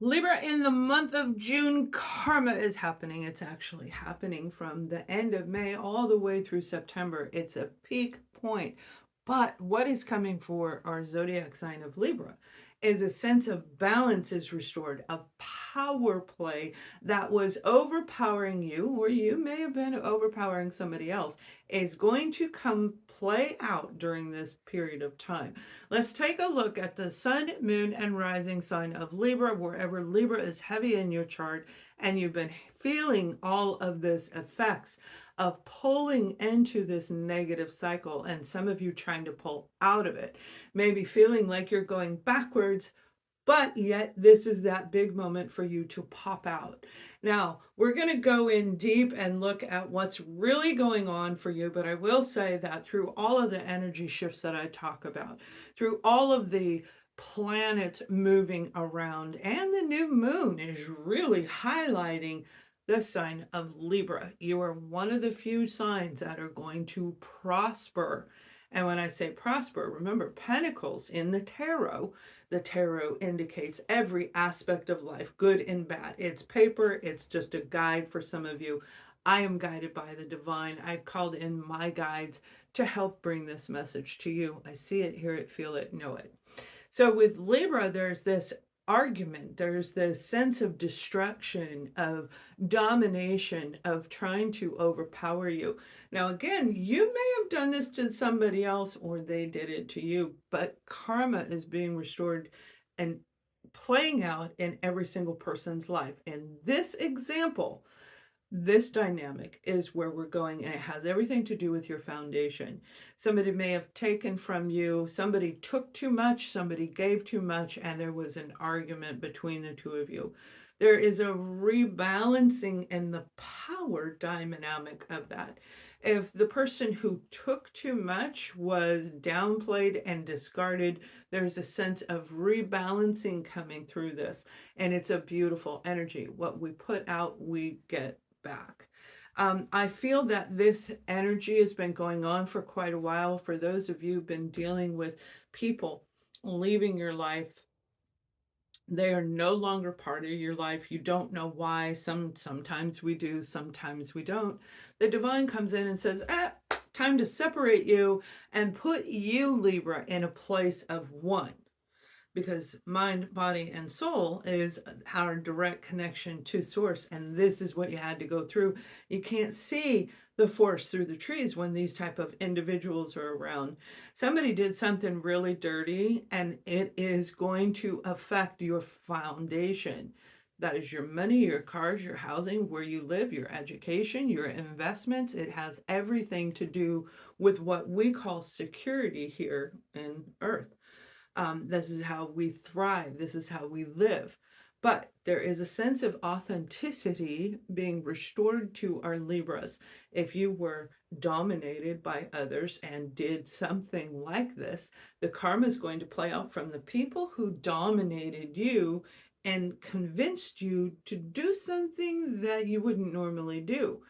Libra, in the month of June, karma is happening. It's actually happening from the end of May all the way through September. It's a peak point. But what is coming for our zodiac sign of Libra is a sense of balance is restored, a power play that was overpowering you, or you may have been overpowering somebody else, is going to come play out during this period of time. Let's take a look at the sun, moon, and rising sign of Libra, wherever Libra is heavy in your chart, and you've been feeling all of this effects of pulling into this negative cycle, and some of you trying to pull out of it, maybe feeling like you're going backwards, but yet this is that big moment for you to pop out. Now, we're going to go in deep and look at what's really going on for you, but I will say that through all of the energy shifts that I talk about, through all of the planets moving around, and the new moon is really highlighting the sign of Libra. You are one of the few signs that are going to prosper. And when I say prosper, remember Pentacles in the tarot indicates every aspect of life, good and bad. It's paper, it's just a guide for some of you. I am guided by the divine. I've called in my guides to help bring this message to you. I see it, hear it, feel it, know it. So with Libra, there's this argument, there's this sense of destruction, of domination, of trying to overpower you. Now, again, you may have done this to somebody else or they did it to you, but karma is being restored and playing out in every single person's life. In this example, this dynamic is where we're going, and it has everything to do with your foundation. Somebody may have taken from you, somebody took too much, somebody gave too much, and there was an argument between the two of you. There is a rebalancing in the power dynamic of that. If the person who took too much was downplayed and discarded, there's a sense of rebalancing coming through this, and it's a beautiful energy. What we put out, we get back. I feel that this energy has been going on for quite a while. For those of you who've been dealing with people leaving your life, they are no longer part of your life. You don't know why. Sometimes we do, sometimes we don't. The divine comes in and says, time to separate you and put you, Libra, in a place of one, because mind, body, and soul is our direct connection to source. And this is what you had to go through. You can't see the forest through the trees when these type of individuals are around. Somebody did something really dirty, and it is going to affect your foundation. That is your money, your cars, your housing, where you live, your education, your investments. It has everything to do with what we call security here in Earth. This is how we thrive. This is how we live. But there is a sense of authenticity being restored to our Libras. If you were dominated by others and did something like this, the karma is going to play out from the people who dominated you and convinced you to do something that you wouldn't normally do.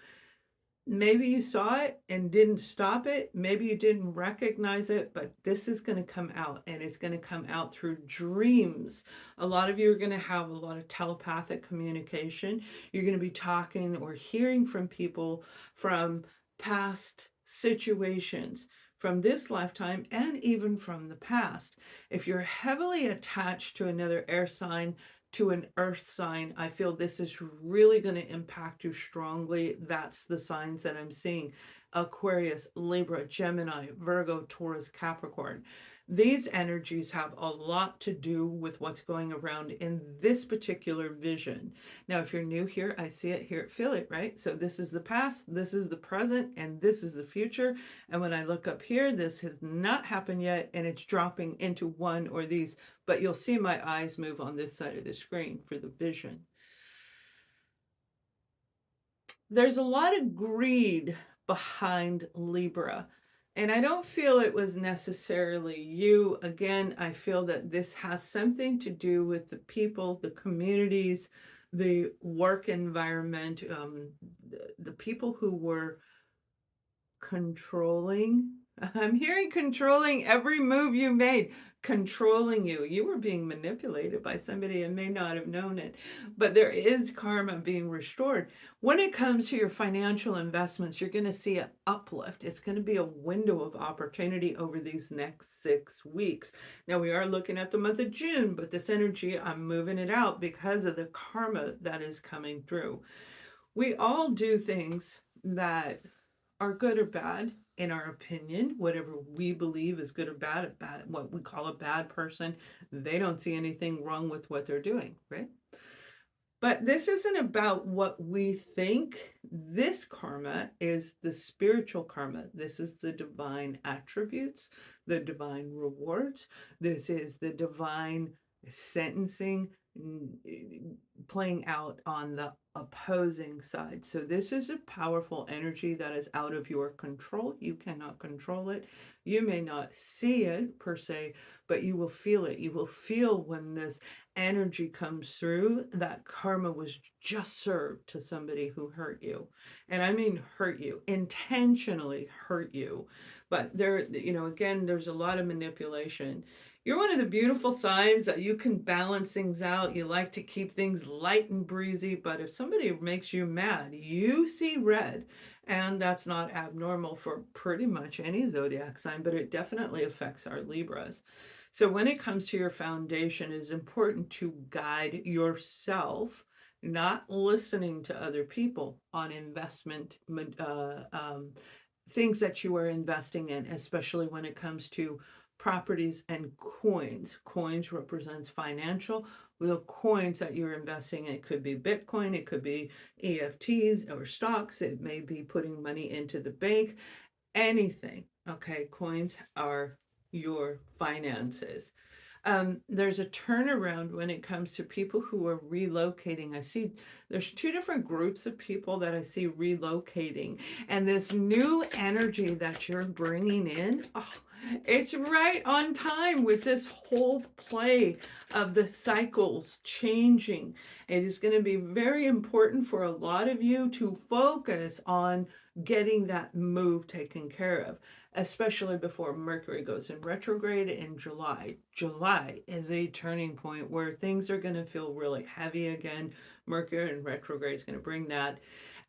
Maybe you saw it and didn't stop it. Maybe you didn't recognize it, but this is going to come out, and it's going to come out through dreams. A lot of you are going to have a lot of telepathic communication. You're going to be talking or hearing from people from past situations, from this lifetime, and even from the past. If you're heavily attached to another air sign, to an earth sign, I feel this is really going to impact you strongly. That's the signs that I'm seeing: Aquarius, Libra, Gemini, Virgo, Taurus, Capricorn. These energies have a lot to do with what's going around in this particular vision. Now, if you're new here, I see it, hear it, feel it, right? So this is the past, this is the present, and this is the future. And when I look up here, this has not happened yet, and it's dropping into one or these, but you'll see my eyes move on this side of the screen for the vision. There's a lot of greed behind Libra, and I don't feel it was necessarily you. Again, I feel that this has something to do with the people, the communities, the work environment, the people who were controlling I'm hearing controlling every move you made, controlling you. You were being manipulated by somebody and may not have known it, but there is karma being restored. When it comes to your financial investments, you're going to see an uplift. It's going to be a window of opportunity over these next 6 weeks. Now, we are looking at the month of June, but this energy, I'm moving it out because of the karma that is coming through. We all do things that are good or bad in our opinion, whatever we believe is good or bad, what we call a bad person, they don't see anything wrong with what they're doing, right? But this isn't about what we think. This karma is the spiritual karma. This is the divine attributes, the divine rewards. This is the divine sentencing playing out on the opposing side. So this is a powerful energy that is out of your control. You cannot control it. You may not see it per se, but you will feel it. You will feel when this energy comes through that karma was just served to somebody who hurt you. And I mean hurt you, intentionally hurt you. But there, again, there's a lot of manipulation. You're one of the beautiful signs that you can balance things out. You like to keep things light and breezy, but if somebody makes you mad, you see red. And that's not abnormal for pretty much any zodiac sign, but it definitely affects our Libras. So when it comes to your foundation, it's important to guide yourself, not listening to other people on investment things that you are investing in, especially when it comes to properties and coins. Coins represents financial. The coins that you're investing in, it could be Bitcoin, it could be EFTs or stocks, it may be putting money into the bank, anything. Okay, coins are your finances. There's a turnaround when it comes to people who are relocating. I see there's two different groups of people that I see relocating, and this new energy that you're bringing in, oh, it's right on time with this whole play of the cycles changing. It is going to be very important for a lot of you to focus on getting that move taken care of, especially before Mercury goes in retrograde in July. July is a turning point where things are going to feel really heavy again. Mercury in retrograde is going to bring that.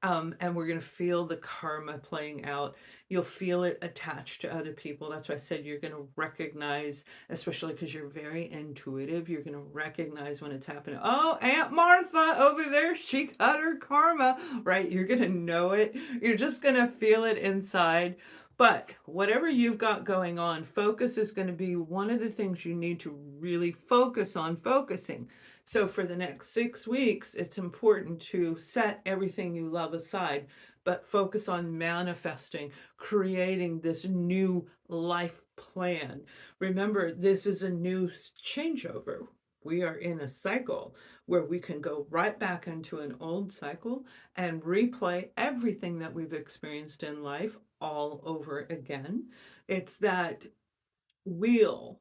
And we're going to feel the karma playing out. You'll feel it attached to other people. That's why I said you're going to recognize, especially because you're very intuitive, you're going to recognize when it's happening. Oh, Aunt Martha over there, she got her karma, right? You're going to know it. You're just going to feel it inside. But whatever you've got going on, focus is going to be one of the things you need to really focus on focusing. So for the next 6 weeks, it's important to set everything you love aside, but focus on manifesting, creating this new life plan. Remember, this is a new changeover. We are in a cycle where we can go right back into an old cycle and replay everything that we've experienced in life all over again. It's that wheel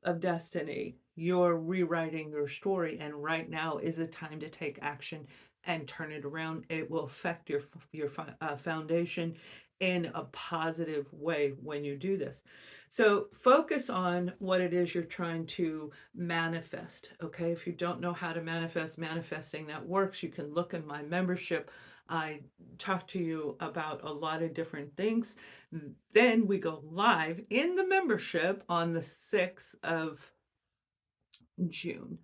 of destiny. You're rewriting your story, and right now is a time to take action and turn it around. It will affect your foundation in a positive way when you do this. So focus on what it is you're trying to manifest. Okay, if you don't know how to manifest, manifesting that works, you can look in my membership. I talk to you about a lot of different things. Then we go live in the membership on the 6th of June.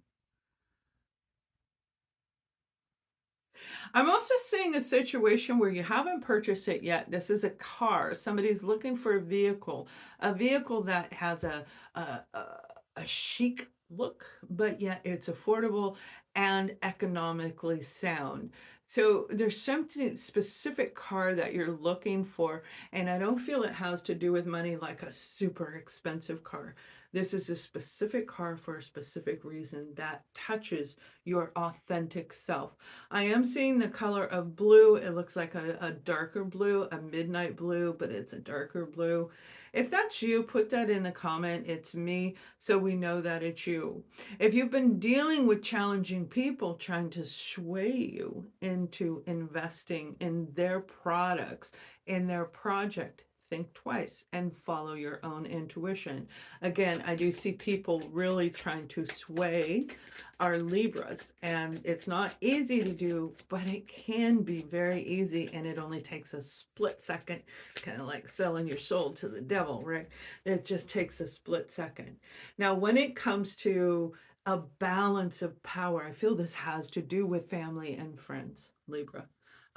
I'm also seeing a situation where you haven't purchased it yet. This is a car. Somebody's looking for a vehicle that has a chic look, but yet it's affordable and economically sound. So there's something specific car that you're looking for, and I don't feel it has to do with money like a super expensive car. This is a specific car for a specific reason that touches your authentic self. I am seeing the color of blue. It looks like a darker blue, a midnight blue, but it's a darker blue. If that's you, put that in the comment. It's me, so we know that it's you. If you've been dealing with challenging people trying to sway you into investing in their products, in their project, think twice and follow your own intuition. Again, I do see people really trying to sway our Libras, and it's not easy to do, but it can be very easy, and it only takes a split second, kind of like selling your soul to the devil, right? It just takes a split second. Now, when it comes to a balance of power, I feel this has to do with family and friends, Libra.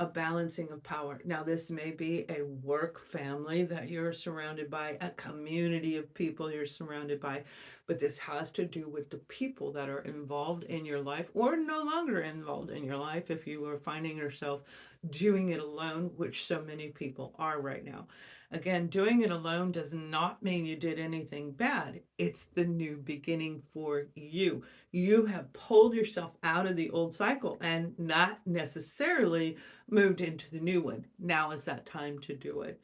A balancing of power. Now, this may be a work family that you're surrounded by, a community of people you're surrounded by, but this has to do with the people that are involved in your life or no longer involved in your life if you are finding yourself doing it alone, which so many people are right now. Again, doing it alone does not mean you did anything bad. It's the new beginning for you. You have pulled yourself out of the old cycle and not necessarily moved into the new one. Now is that time to do it.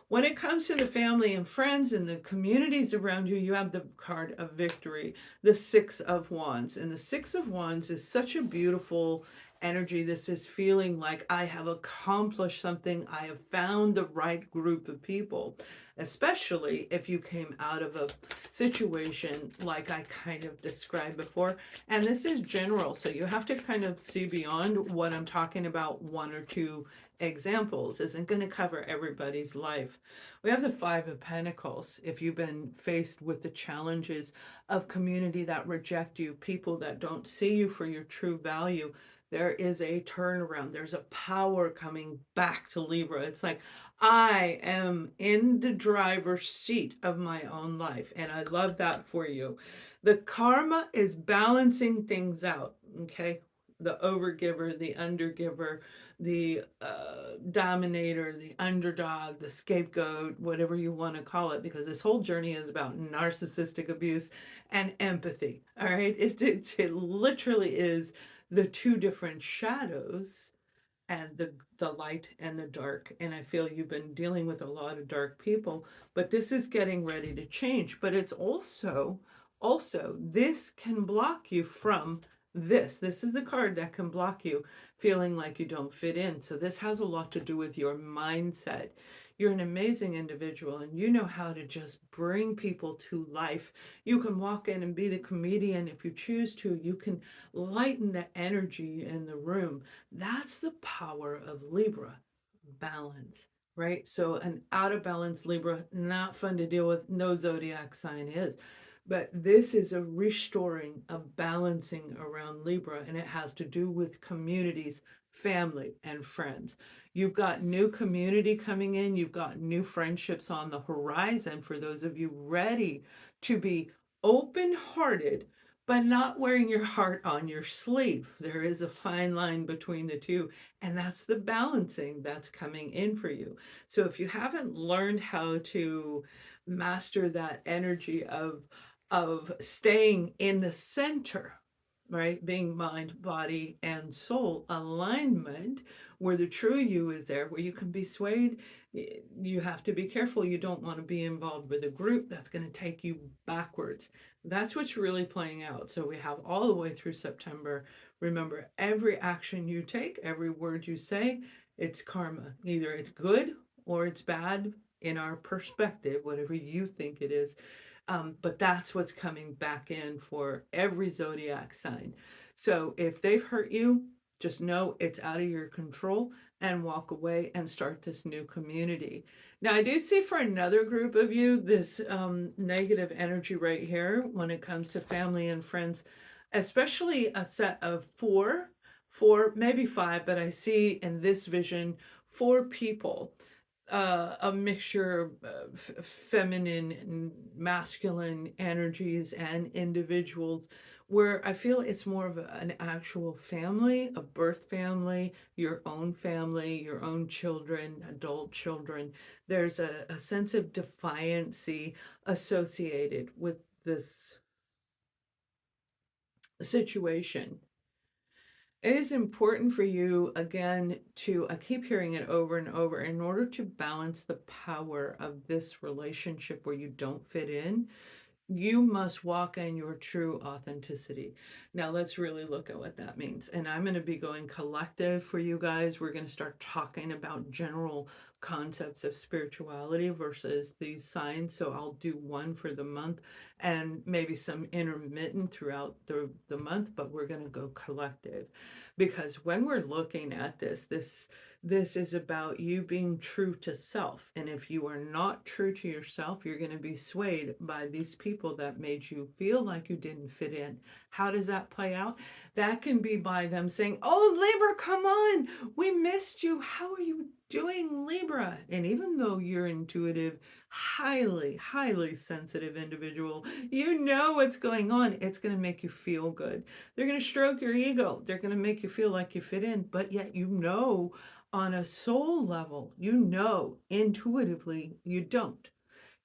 When it comes to the family and friends and the communities around you, you have the card of victory, the Six of Wands. And the Six of Wands is such a beautiful energy. This is feeling like I have accomplished something. I have found the right group of people, especially if you came out of a situation like I kind of described before. And this is general, so you have to kind of see beyond what I'm talking about. One or two examples isn't going to cover everybody's life. We have the Five of Pentacles. If you've been faced with the challenges of community that reject you, people that don't see you for your true value, there is a turnaround. There's a power coming back to Libra. It's like, I am in the driver's seat of my own life. And I love that for you. The karma is balancing things out. Okay. The overgiver, the undergiver, the dominator, the underdog, the scapegoat, whatever you want to call it, because this whole journey is about narcissistic abuse and empathy. All right. It literally is the two different shadows and the light and the dark. And I feel you've been dealing with a lot of dark people, but this is getting ready to change. But it's also this can block you from this is the card that can block you feeling like you don't fit in. So this has a lot to do with your mindset. You're an amazing individual and you know how to just bring people to life. You can walk in and be the comedian if you choose to. You can lighten the energy in the room. That's the power of Libra, balance, right? So an out of balance Libra, not fun to deal with. No zodiac sign is. But this is a restoring, a balancing around Libra, and it has to do with communities, family, and friends. You've got new community coming in. You've got new friendships on the horizon for those of you ready to be open-hearted, but not wearing your heart on your sleeve. There is a fine line between the two, and that's the balancing that's coming in for you. So if you haven't learned how to master that energy of staying in the center, right? Being mind, body, and soul alignment, where the true you is there, where you can be swayed. You have to be careful. You don't want to be involved with a group that's going to take you backwards. That's what's really playing out. So we have all the way through September. Remember, every action you take, every word you say, it's karma. Either it's good or it's bad in our perspective, whatever you think it is. But that's what's coming back in for every zodiac sign. So if they've hurt you, just know it's out of your control and walk away and start this new community. Now, I do see for another group of you this negative energy right here when it comes to family and friends, especially a set of four, maybe five, but I see in this vision 4 people, a mixture of feminine and masculine energies and individuals, where I feel it's more of an actual family, a birth family, your own children, adult children. There's a sense of defiancy associated with this situation. It is important for you, again, I keep hearing it over and over, in order to balance the power of this relationship where you don't fit in, you must walk in your true authenticity. Now, let's really look at what that means. And I'm going to be going collective for you guys. We're going to start talking about general concepts of spirituality versus these signs. So I'll do one for the month and maybe some intermittent throughout the month, but we're going to go collective. Because when we're looking at this is about you being true to self. And if you are not true to yourself, you're going to be swayed by these people that made you feel like you didn't fit in. How does that play out? That can be by them saying, "Oh, Libra, come on. We missed you. How are you doing, Libra?" And even though you're intuitive, highly sensitive individual, you know what's going on. It's going to make you feel good. They're going to stroke your ego. They're going to make you feel like you fit in, but yet you know on a soul level, you know intuitively you don't.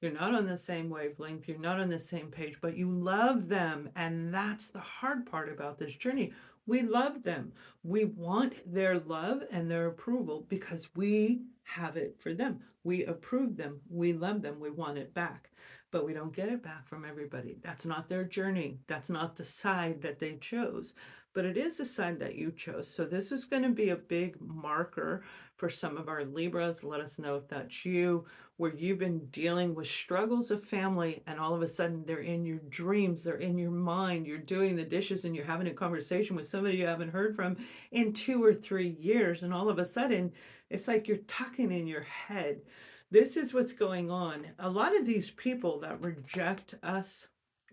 You're not on the same wavelength, you're not on the same page, but you love them. And that's the hard part about this journey. We love them. We want their love and their approval because we have it for them. We approve them. We love them. We want it back. But we don't get it back from everybody. That's not their journey. That's not the side that they chose. But it is the side that you chose. So this is going to be a big marker for some of our Libras. Let us know if that's you, where you've been dealing with struggles of family and all of a sudden they're in your dreams, they're in your mind, you're doing the dishes and you're having a conversation with somebody you haven't heard from in 2 or 3 years, and all of a sudden it's like you're talking in your head. This is what's going on. A lot of these people that reject us,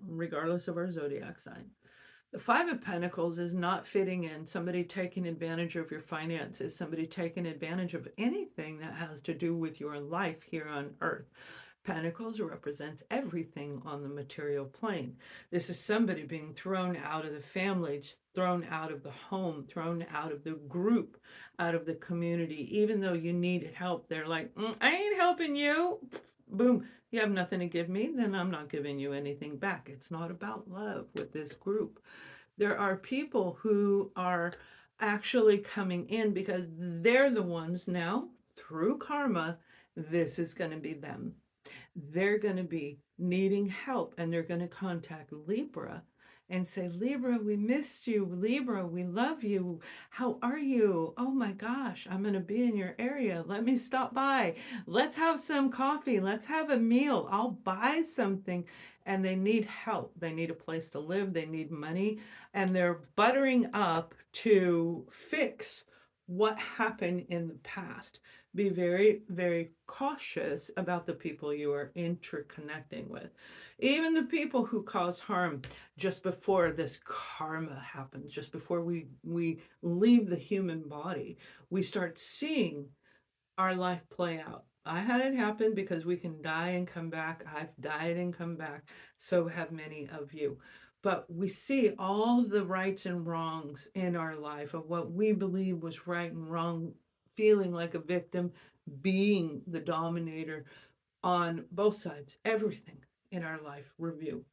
regardless of our zodiac sign, the Five of Pentacles is not fitting in, somebody taking advantage of your finances, somebody taking advantage of anything that has to do with your life here on earth. Pentacles represents everything on the material plane. This is somebody being thrown out of the family, thrown out of the home, thrown out of the group, out of the community. Even though you needed help, they're like, I ain't helping you. Boom. You have nothing to give me, then I'm not giving you anything back. It's not about love with this group. There are people who are actually coming in because they're the ones now, through karma, this is going to be them. They're going to be needing help and they're going to contact Libra and say, Libra, we missed you. Libra, we love you. How are you? Oh my gosh, I'm going to be in your area. Let me stop by. Let's have some coffee. Let's have a meal. I'll buy something. And they need help. They need a place to live. They need money. And they're buttering up to fix what happened in the past. Be very cautious about the people you are interconnecting with. Even the people who cause harm just before this karma happens, just before we leave the human body, we start seeing our life play out. I had it happen because we can die and come back. I've died and come back. So have many of you. But we see all the rights and wrongs in our life of what we believe was right and wrong, feeling like a victim, being the dominator on both sides, everything in our life review.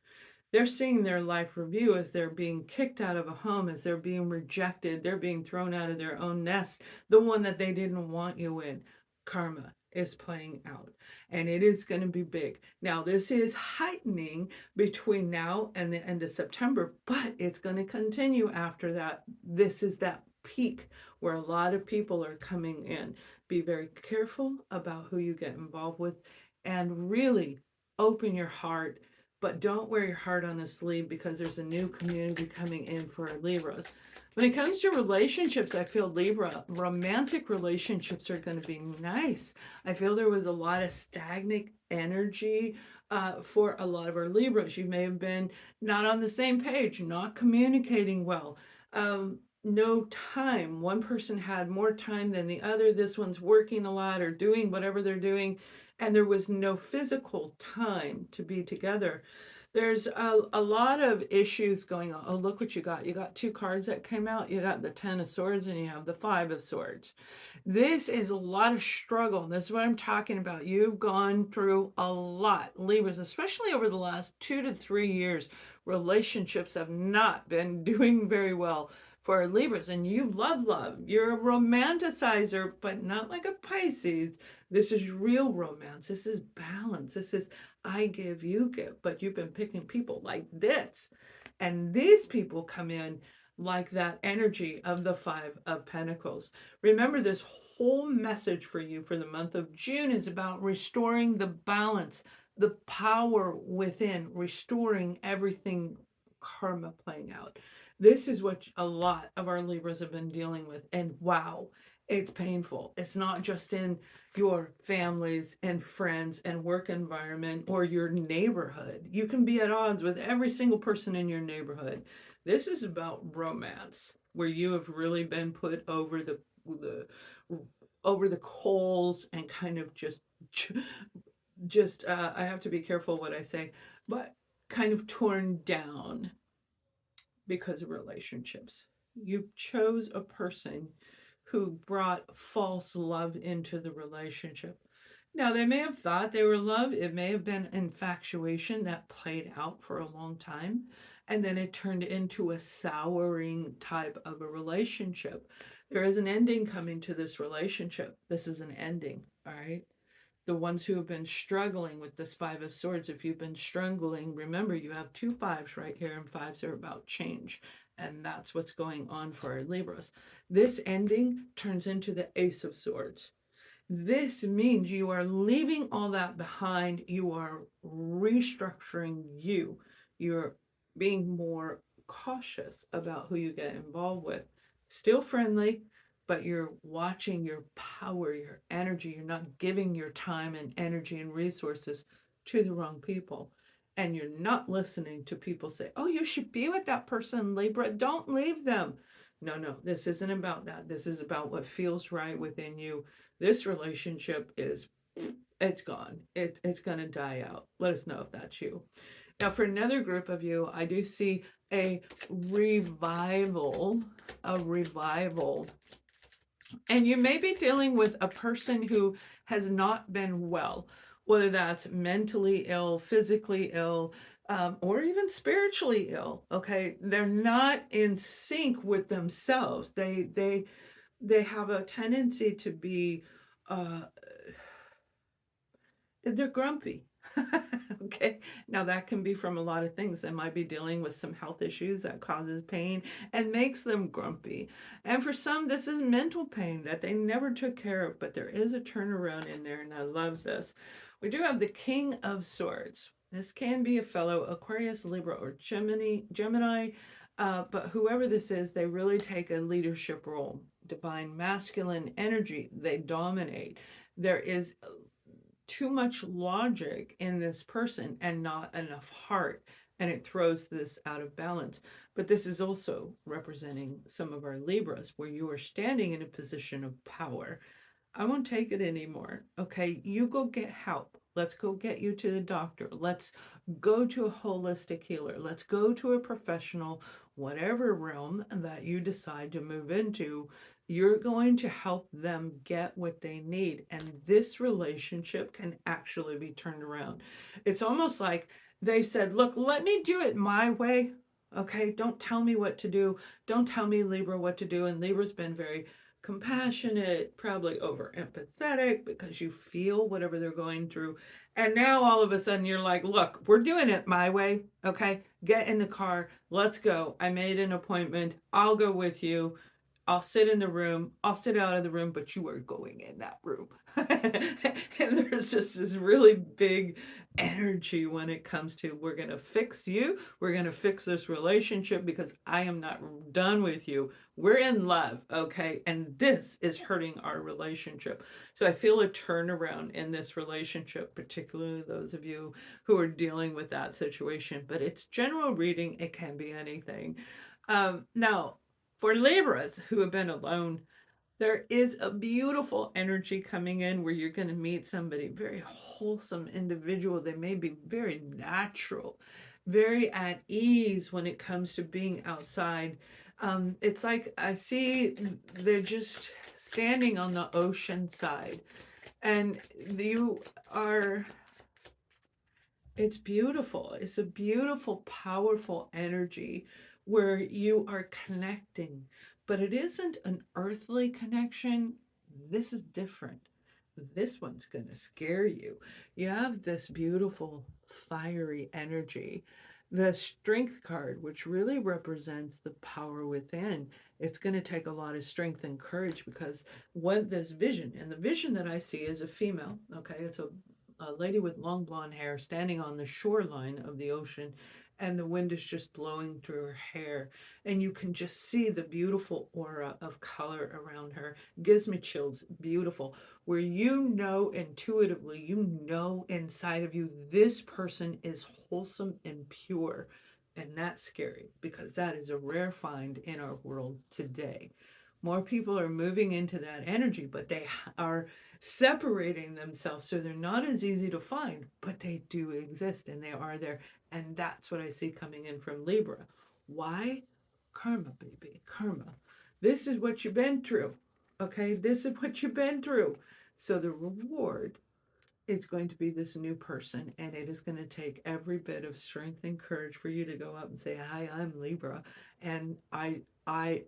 They're seeing their life review as they're being kicked out of a home, as they're being rejected, they're being thrown out of their own nest, the one that they didn't want you in. Karma is playing out and it is going to be big. Now, this is heightening between now and the end of September, but it's going to continue after that. This is that peak where a lot of people are coming in. Be very careful about who you get involved with and really open your heart, but don't wear your heart on a sleeve because there's a new community coming in for our Libras. When it comes to relationships, I feel Libra, romantic relationships are going to be nice. I feel there was a lot of stagnant energy for a lot of our Libras. You may have been not on the same page, not communicating well. No time. One person had more time than the other. This one's working a lot or doing whatever they're doing, and there was no physical time to be together. There's a lot of issues going on. Oh, look what you got. You got two cards that came out. You got the Ten of Swords and you have the Five of Swords. This is a lot of struggle. This is what I'm talking about. You've gone through a lot, Libras, especially over the last 2 to 3 years. Relationships have not been doing very well for Libras, and you love love. You're a romanticizer, but not like a Pisces. This is real romance. This is balance. This is I give, you give, but you've been picking people like this. And these people come in like that energy of the Five of Pentacles. Remember, this whole message for you for the month of June is about restoring the balance, the power within, restoring everything karma playing out. This is what a lot of our Libras have been dealing with. And wow, it's painful. It's not just in your families and friends and work environment or your neighborhood. You can be at odds with every single person in your neighborhood. This is about romance, where you have really been put the over the coals and kind of just I have to be careful what I say, but kind of torn down because of relationships. You chose a person who brought false love into the relationship. Now, they may have thought they were love. It may have been infatuation that played out for a long time. And then it turned into a souring type of a relationship. There is an ending coming to this relationship. This is an ending, all right? The ones who have been struggling with this Five of Swords, if you've been struggling, remember you have two fives right here, and fives are about change. And that's what's going on for our Libras. This ending turns into the Ace of Swords. This means you are leaving all that behind. You are restructuring you. You're being more cautious about who you get involved with. Still friendly, but you're watching your power, your energy. You're not giving your time and energy and resources to the wrong people. And you're not listening to people say, oh, you should be with that person, Libra. Don't leave them. No, no, this isn't about that. This is about what feels right within you. This relationship is, it's gone. It's going to die out. Let us know if that's you. Now, for another group of you, I do see a revival, a revival. And you may be dealing with a person who has not been well, whether that's mentally ill, physically ill, or even spiritually ill. Okay, they're not in sync with themselves. They have a tendency to be uh they're grumpy. Okay, now that can be from a lot of things. They might be dealing with some health issues that causes pain and makes them grumpy, and for some this is mental pain that they never took care of, but there is a turnaround in there, and I love this. We do have the King of Swords. This can be a fellow Aquarius, Libra, or Gemini, but whoever this is, they really take a leadership role. Divine masculine energy, they dominate. There is too much logic in this person and not enough heart, and it throws this out of balance. But this is also representing some of our Libras, where you are standing in a position of power. I won't take it anymore. Okay, you go get help. Let's go get you to the doctor. Let's go to a holistic healer. Let's go to a professional, whatever realm that you decide to move into. You're going to help them get what they need. And this relationship can actually be turned around. It's almost like they said, look, let me do it my way. Okay, don't tell me what to do. Don't tell me, Libra, what to do. And Libra's been very compassionate, probably over empathetic because you feel whatever they're going through. And now all of a sudden you're like, look, we're doing it my way. Okay, get in the car. Let's go. I made an appointment. I'll go with you. I'll sit in the room. I'll sit out of the room, but you are going in that room. And there's just this really big energy when it comes to, we're going to fix you. We're going to fix this relationship because I am not done with you. We're in love, okay? And this is hurting our relationship. So I feel a turnaround in this relationship, particularly those of you who are dealing with that situation. But it's general reading. It can be anything. Now, for Libras who have been alone, there is a beautiful energy coming in where you're going to meet somebody, very wholesome individual. They may be very natural, very at ease when it comes to being outside. It's like I see they're just standing on the ocean side, and you are, it's beautiful. It's a beautiful, powerful energy where you are connecting, but it isn't an earthly connection. This is different. This one's going to scare you. You have this beautiful, fiery energy The strength card, which really represents the power within, it's going to take a lot of strength and courage because what this vision, and the vision that I see is a female, okay? It's a lady with long blonde hair standing on the shoreline of the ocean, and the wind is just blowing through her hair. And you can just see the beautiful aura of color around her. Gives me chills. Beautiful. Where you know intuitively, you know inside of you, this person is wholesome and pure. And that's scary because that is a rare find in our world today. More people are moving into that energy, but they are separating themselves so they're not as easy to find, but they do exist and they are there. And that's what I see coming in from Libra. Why? Karma, baby, karma. This is what you've been through. Okay, this is what you've been through. So the reward is going to be this new person, and it is going to take every bit of strength and courage for you to go up and say, "Hi, I'm Libra, and I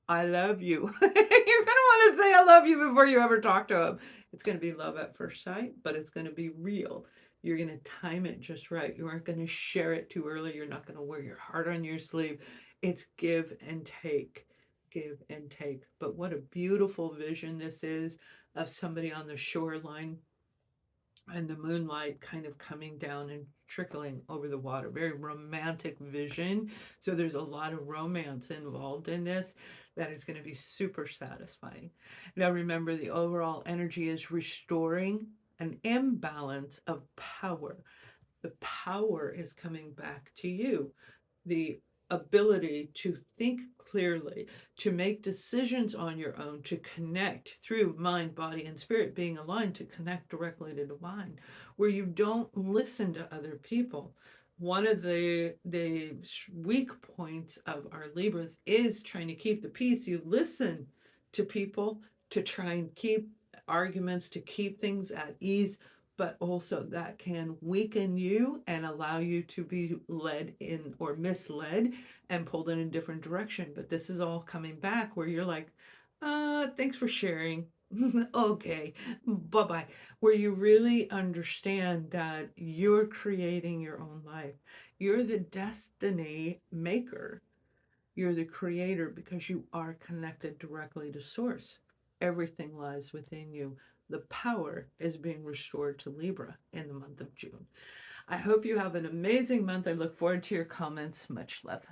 love you." You're going to want to say I love you before you ever talk to him. It's going to be love at first sight, but it's going to be real. You're going to time it just right. You aren't going to share it too early. You're not going to wear your heart on your sleeve. It's give and take, give and take. But what a beautiful vision this is of somebody on the shoreline and the moonlight kind of coming down and trickling over the water. Very romantic vision. So there's a lot of romance involved in this that is going to be super satisfying. Now remember, the overall energy is restoring an imbalance of power. The power is coming back to you. The ability to think clearly, to make decisions on your own, to connect through mind, body, and spirit being aligned, to connect directly to divine, where you don't listen to other people. One of the weak points of our Libras is trying to keep the peace. You listen to people to try and keep arguments, to keep things at ease, but also that can weaken you and allow you to be led in or misled and pulled in a different direction. But this is all coming back where you're like, thanks for sharing. Okay, bye bye. Where you really understand that you're creating your own life. You're the destiny maker. You're the creator because you are connected directly to source. Everything lies within you. The power is being restored to Libra in the month of June. I hope you have an amazing month. I look forward to your comments. Much love.